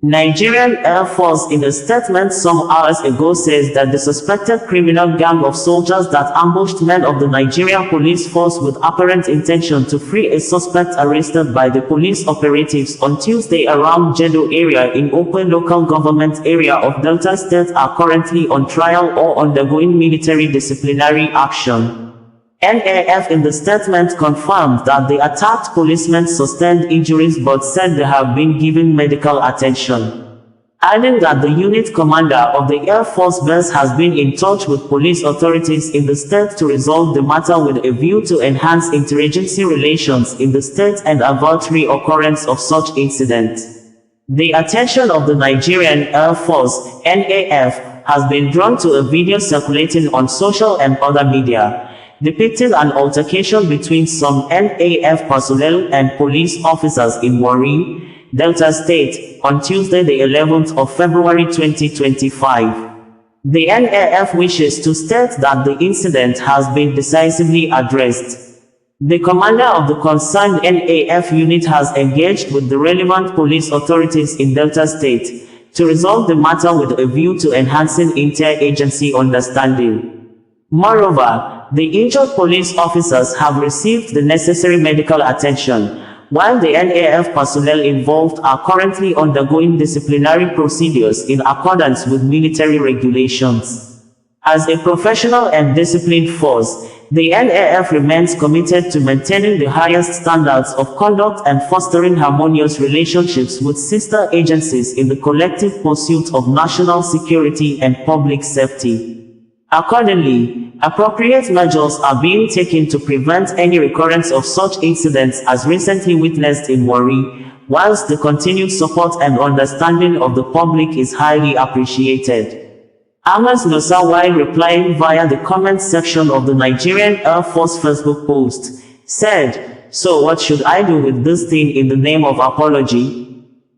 Nigerian Air Force in a statement some hours ago says that the suspected criminal gang of soldiers that ambushed men of the Nigerian police force with apparent intention to free a suspect arrested by the police operatives on Tuesday around Jeddo area in Okpe local government area of Delta State are currently on trial or undergoing military disciplinary action. NAF in the statement confirmed that the attacked policemen sustained injuries but said they have been given medical attention, adding that the unit commander of the Air Force Base has been in touch with police authorities in the state to resolve the matter with a view to enhance interagency relations in the state and avert reoccurrence of such incidents. The attention of the Nigerian Air Force, NAF, has been drawn to a video circulating on social and other media, depicting an altercation between some NAF personnel and police officers in Warri, Delta State, on Tuesday the 11th of February 2025. The NAF wishes to state that the incident has been decisively addressed. The commander of the concerned NAF unit has engaged with the relevant police authorities in Delta State to resolve the matter with a view to enhancing interagency understanding. Moreover, the injured police officers have received the necessary medical attention, while the NAF personnel involved are currently undergoing disciplinary procedures in accordance with military regulations. As a professional and disciplined force, the NAF remains committed to maintaining the highest standards of conduct and fostering harmonious relationships with sister agencies in the collective pursuit of national security and public safety. Accordingly, appropriate measures are being taken to prevent any recurrence of such incidents as recently witnessed in Warri, whilst the continued support and understanding of the public is highly appreciated. Amos Nosa, while replying via the comment section of the Nigerian Air Force Facebook post, said, "So what should I do with this thing in the name of apology?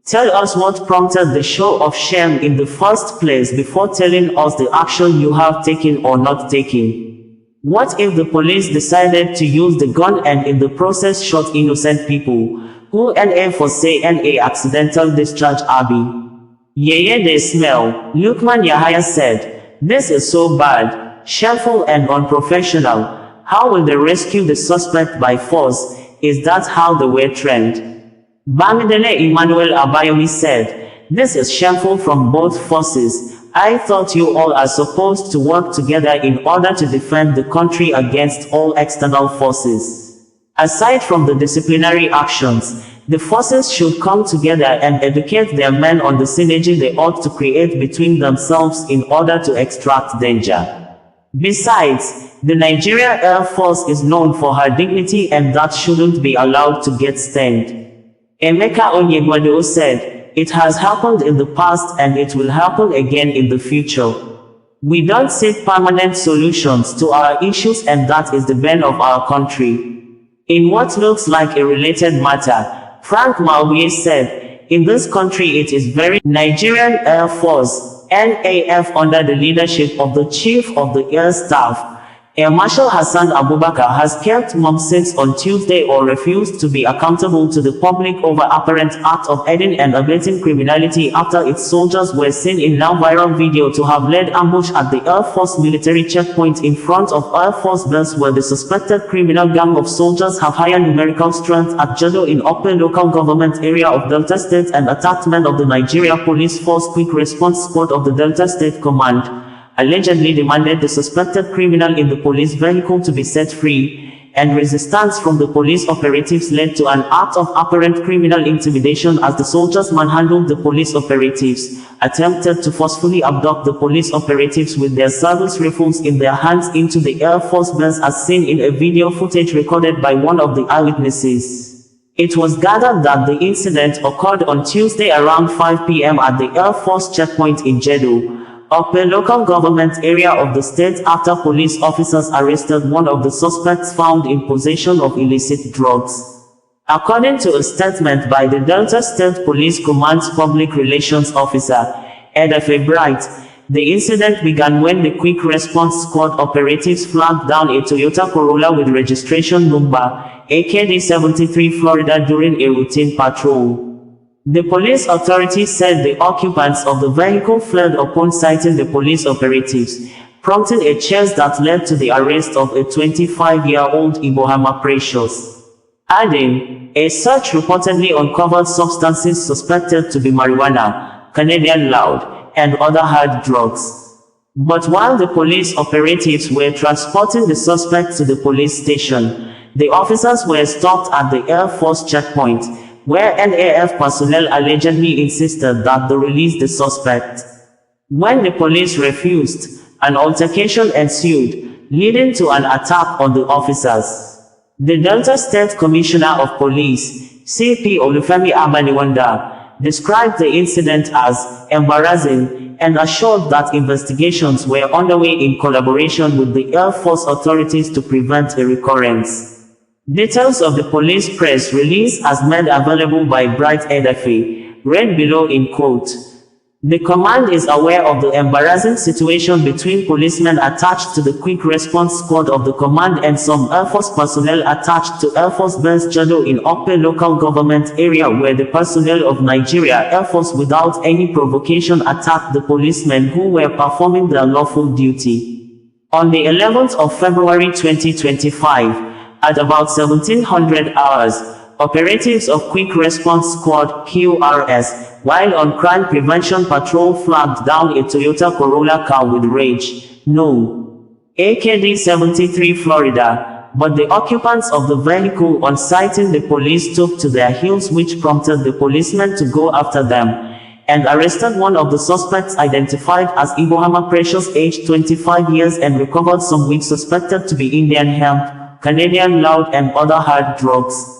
Tell us what prompted the show of shame in the first place before telling us the action you have taken or not taken. What if the police decided to use the gun and in the process shot innocent people, who NA for say NA accidental discharge Abi? Yeye they smell." Lukman Yahaya said, "This is so bad, shameful and unprofessional. How will they rescue the suspect by force? Is that how they were trained?" Bamidele Emmanuel Abayomi said, "This is shameful from both forces. I thought you all are supposed to work together in order to defend the country against all external forces. Aside from the disciplinary actions, the forces should come together and educate their men on the synergy they ought to create between themselves in order to extract danger. Besides, the Nigerian Air Force is known for her dignity and that shouldn't be allowed to get stained." Emeka Onyegwado said, "It has happened in the past and it will happen again in the future. We don't seek permanent solutions to our issues and that is the bane of our country." In what looks like a related matter, Frank Mauye said, "In this country it is very Nigerian Air Force, NAF under the leadership of the Chief of the Air Staff, Air Marshal Hasan Abubakar has kept mum since on Tuesday or refused to be accountable to the public over apparent act of aiding and abetting criminality after its soldiers were seen in now viral video to have led ambush at the Air Force military checkpoint in front of Air Force Base where the suspected criminal gang of soldiers have higher numerical strength at Jeddo in Okpe local government area of Delta State and attacked men of the Nigeria Police Force Quick Response Squad of the Delta State Command. Allegedly demanded the suspected criminal in the police vehicle to be set free, and resistance from the police operatives led to an act of apparent criminal intimidation as the soldiers manhandled the police operatives, attempted to forcefully abduct the police operatives with their service rifles in their hands into the Air Force Base as seen in a video footage recorded by one of the eyewitnesses. It was gathered that the incident occurred on Tuesday around 5 p.m. at the Air Force checkpoint in Jeddo, Okpe local government area of the state after police officers arrested one of the suspects found in possession of illicit drugs. According to a statement by the Delta State Police Command's Public Relations Officer, Edafe Bright, the incident began when the Quick Response Squad operatives flagged down a Toyota Corolla with registration number AKD 73 Florida during a routine patrol. The police authority said the occupants of the vehicle fled upon sighting the police operatives, prompting a chase that led to the arrest of a 25-year-old Ibohama Precious. Adding, a search reportedly uncovered substances suspected to be marijuana, Canadian loud, and other hard drugs. But while the police operatives were transporting the suspect to the police station, the officers were stopped at the Air Force checkpoint, where NAF personnel allegedly insisted that they release the suspect. When the police refused, an altercation ensued, leading to an attack on the officers. The Delta State Commissioner of Police, CP Olufemi Abaniwanda, described the incident as embarrassing and assured that investigations were underway in collaboration with the Air Force authorities to prevent a recurrence. Details of the police press release as made available by Bright Edafe, read below in quote. The command is aware of the embarrassing situation between policemen attached to the Quick Response Squad of the command and some Air Force personnel attached to Air Force Base Jeddo in Okpe local government area where the personnel of Nigeria Air Force without any provocation attacked the policemen who were performing their lawful duty. On the 11th of February 2025, at about 1700 hours, operatives of Quick Response Squad (QRS), while on crime prevention patrol, flagged down a Toyota Corolla car with rage, No. AKD 73 Florida, but the occupants of the vehicle on sighting the police took to their heels, which prompted the policemen to go after them, and arrested one of the suspects identified as Ibohama Precious, aged 25 years, and recovered some weed suspected to be Indian hemp, Canadian loud, and other hard drugs.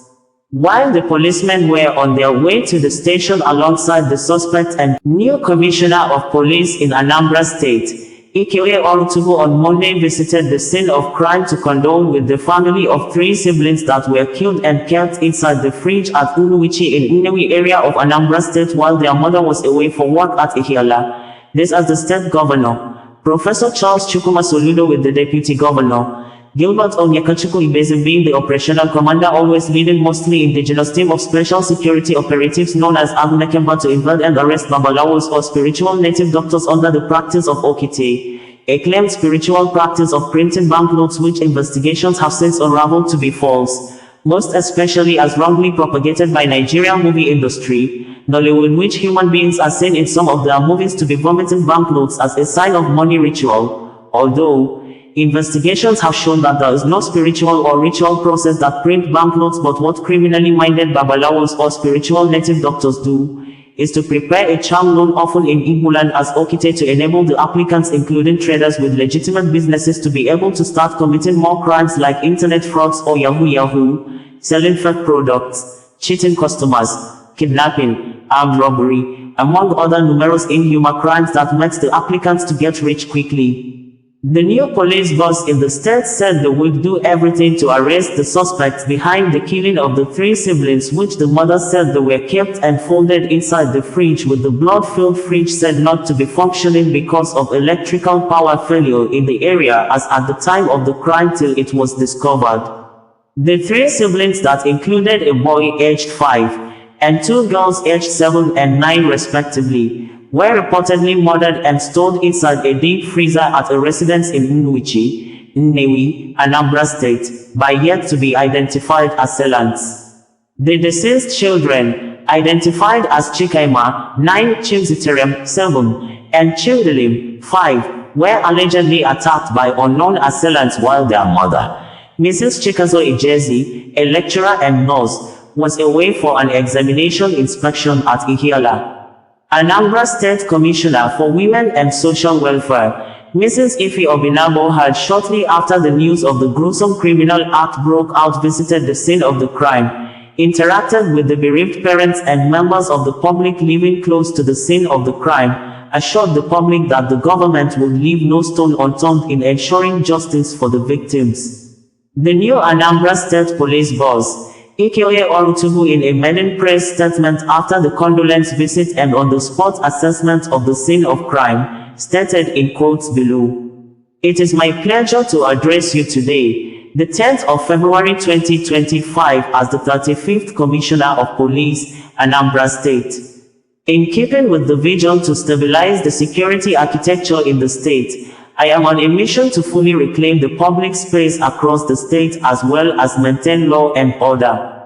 While the policemen were on their way to the station alongside the suspect and new Commissioner of Police in Anambra State, Ikewe Olutugu, on Monday visited the scene of crime to condole with the family of 3 siblings that were killed and kept inside the fridge at Uluwichi in Nnewi area of Anambra State while their mother was away for work at Ihiala. This as the state governor, Professor Charles Chukwuma Soludo, with the deputy governor, Gilbert Onyekachukwu Ibezim, being the operational commander, always leading mostly indigenous team of special security operatives known as Agunekemba to invade and arrest Babalawos or spiritual native doctors under the practice of Okite, a claimed spiritual practice of printing banknotes which investigations have since unraveled to be false, most especially as wrongly propagated by Nigerian movie industry, Nollywood, which human beings are seen in some of their movies to be vomiting banknotes as a sign of money ritual, although investigations have shown that there is no spiritual or ritual process that print banknotes, but what criminally minded babalawos or spiritual native doctors do is to prepare a charm known often in Igbo land as Okite to enable the applicants, including traders with legitimate businesses, to be able to start committing more crimes like internet frauds or Yahoo, selling fake products, cheating customers, kidnapping, armed robbery, among other numerous inhuman crimes that met the applicants to get rich quickly. The new police boss in the state said they would do everything to arrest the suspects behind the killing of the 3 siblings, which the mother said they were kept and folded inside the fridge, with the blood-filled fridge said not to be functioning because of electrical power failure in the area as at the time of the crime till it was discovered. The 3 siblings, that included a boy aged 5 and 2 girls aged 7 and 9 respectively, were reportedly murdered and stored inside a deep freezer at a residence in Nnewi, Anambra State, by yet to be identified assailants. The deceased children, identified as Chikaima, 9, Chimziterem, 7, and Childilim, 5, were allegedly attacked by unknown assailants while their mother, Mrs. Chikazo Ijezi, a lecturer and nurse, was away for an examination inspection at Ihiala. Anambra State Commissioner for Women and Social Welfare, Mrs. Ife Obinabo, had shortly after the news of the gruesome criminal act broke out visited the scene of the crime, interacted with the bereaved parents and members of the public living close to the scene of the crime, assured the public that the government would leave no stone unturned in ensuring justice for the victims. The new Anambra State Police boss, Ikeoye Olutugu, in a maiden press statement after the condolence visit and on-the-spot assessment of the scene of crime, stated in quotes below, "It is my pleasure to address you today, the 10th of February 2025 as the 35th Commissioner of Police, Anambra State. In keeping with the vision to stabilize the security architecture in the state, I am on a mission to fully reclaim the public space across the state as well as maintain law and order.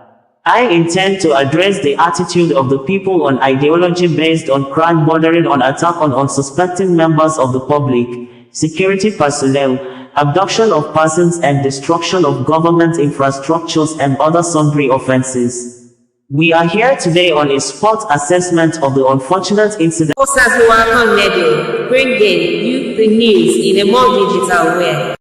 I intend to address the attitude of the people on ideology based on crime bordering on attack on unsuspecting members of the public, security personnel, abduction of persons and destruction of government infrastructures and other sundry offenses. We are here today on a spot assessment of the unfortunate incident. Officers who are connected, bringing you the news in a more digital way.